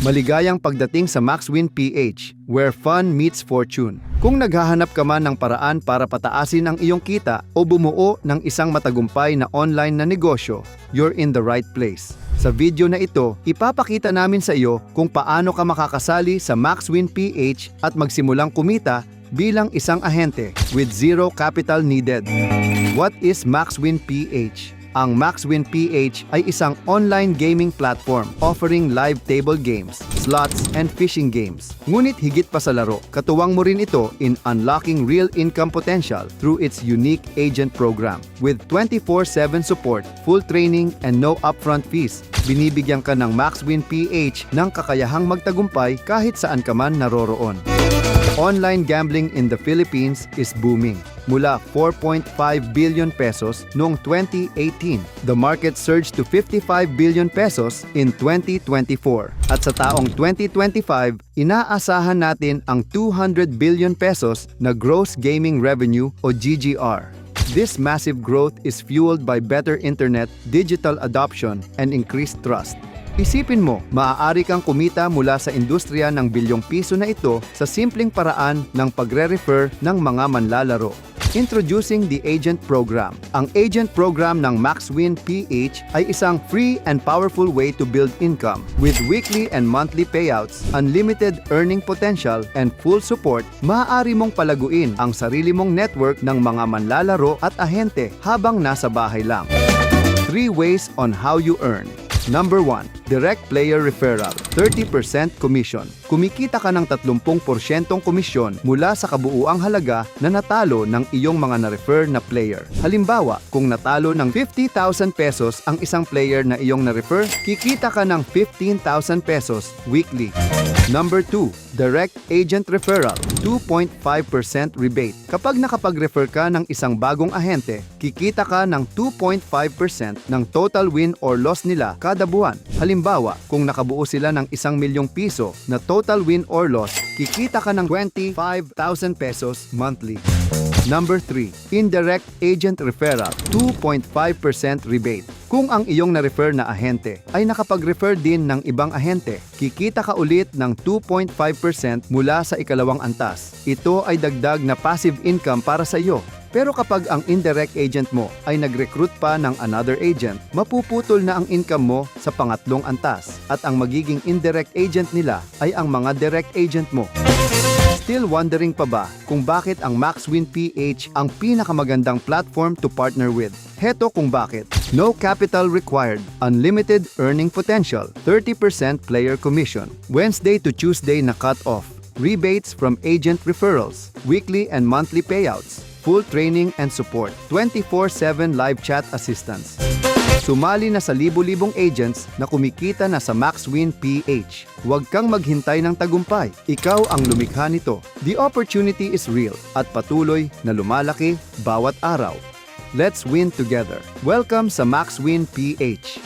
Maligayang pagdating sa MaxWin PH, where fun meets fortune. Kung naghahanap ka man ng paraan para pataasin ang iyong kita o bumuo ng isang matagumpay na online na negosyo, you're in the right place. Sa video na ito, ipapakita namin sa iyo kung paano ka makakasali sa MaxWin PH at magsimulang kumita bilang isang ahente with zero capital needed. What is MaxWin PH? Ang MaxWin PH ay isang online gaming platform offering live table games, slots, and fishing games. Ngunit higit pa sa laro, katuwang mo rin ito in unlocking real income potential through its unique agent program. With 24/7 support, full training, and no upfront fees, binibigyan ka ng MaxWin PH ng kakayahang magtagumpay kahit saan ka man naroroon. Online gambling in the Philippines is booming. Mula 4.5 billion pesos noong 2018, the market surged to 55 billion pesos in 2024. At sa taong 2025, inaasahan natin ang 200 billion pesos na gross gaming revenue o GGR. This massive growth is fueled by better internet, digital adoption, and increased trust. Isipin mo, maaari kang kumita mula sa industriya ng bilyong piso na ito sa simpleng paraan ng pagre-refer ng mga manlalaro. Introducing the Agent Program. Ang Agent Program ng MaxWin PH ay isang free and powerful way to build income. With weekly and monthly payouts, unlimited earning potential, and full support, maaari mong palaguin ang sarili mong network ng mga manlalaro at ahente habang nasa bahay lang. 3 ways on how you earn. Number 1, direct player referral, 30% commission. Kumikita ka ng 30% komisyon mula sa kabuuang halaga na natalo ng iyong mga na-refer na player. Halimbawa, kung natalo ng 50,000 pesos ang isang player na iyong na-refer, kikita ka ng 15,000 pesos weekly. Number 2, direct agent referral, 2.5% rebate. Kapag nakapag-refer ka ng isang bagong ahente, kikita ka ng 2.5% ng total win or loss nila kada buwan. Halimbawa, kung nakabuo sila ng 1 milyong piso na total win or loss, kikita ka ng 25,000 pesos monthly. Number 3, indirect agent referral, 2.5% rebate. Kung ang iyong na-refer na ahente ay nakapag-refer din ng ibang ahente, kikita ka ulit ng 2.5% mula sa ikalawang antas. Ito ay dagdag na passive income para sa iyo. Pero kapag ang indirect agent mo ay nag-recruit pa ng another agent, mapuputol na ang income mo sa pangatlong antas at ang magiging indirect agent nila ay ang mga direct agent mo. Still wondering pa ba kung bakit ang MaxWin PH ang pinakamagandang platform to partner with? Heto kung bakit. No capital required, unlimited earning potential, 30% player commission, Wednesday to Tuesday na cut-off, rebates from agent referrals, weekly and monthly payouts, full training and support, 24/7 live chat assistance. Sumali na sa libu-libong agents na kumikita na sa MaxWin PH. Huwag kang maghintay ng tagumpay. Ikaw ang lumikha nito. The opportunity is real at patuloy na lumalaki bawat araw. Let's win together. Welcome sa MaxWin PH.